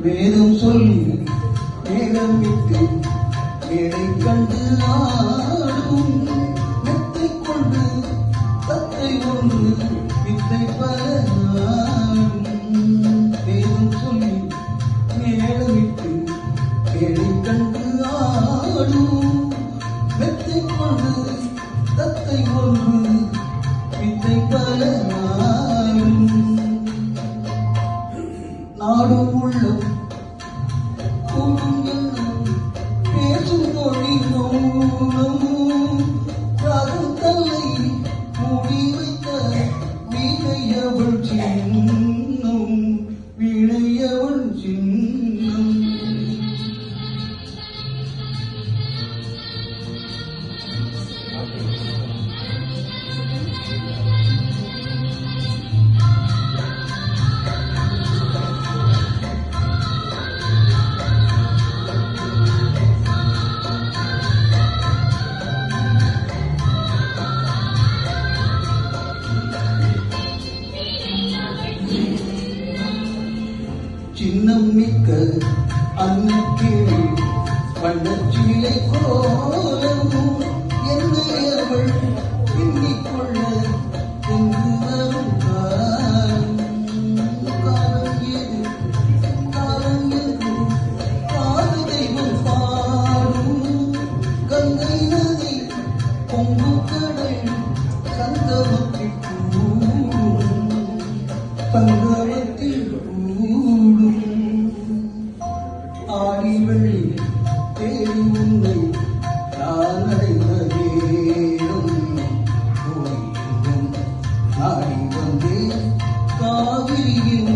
வேதம் சொல்லி மேகம் விட்டு மேடை கண்டு ஆடும் மெத்தை கொண்டு தத்தை ஒன்று வித்தை பல வேதம் சொல்லி மேடம் விட்டு மேடை கண்டு ஆடும் மெத்தை கொண்டு தத்தை ஒன்று வித்தை பல நாடும் உள்ளம் பேசும் மொழி நூலும் ராகம் தன்னை மூடி வைத்த வீணையவள் சின்னம் வீணையவள் சின்னம் சின்னம் மிக்க அன்னக்கிளி வண்ணச்சிலை கோலமும் என்னை அவள் பின்னிக்கொள்ள எங்கு வரும் காலம் ஏது காலம் எது காது தெய்வம் பாடும் கங்கை நதி பொங்கு கடல் சங்கமத்தில் சங்கமத்தில் ஆடி வெள்ளி தேடி உன்னை நான் அடைந்த நேரம் நாடி வந்தே காவிரியின்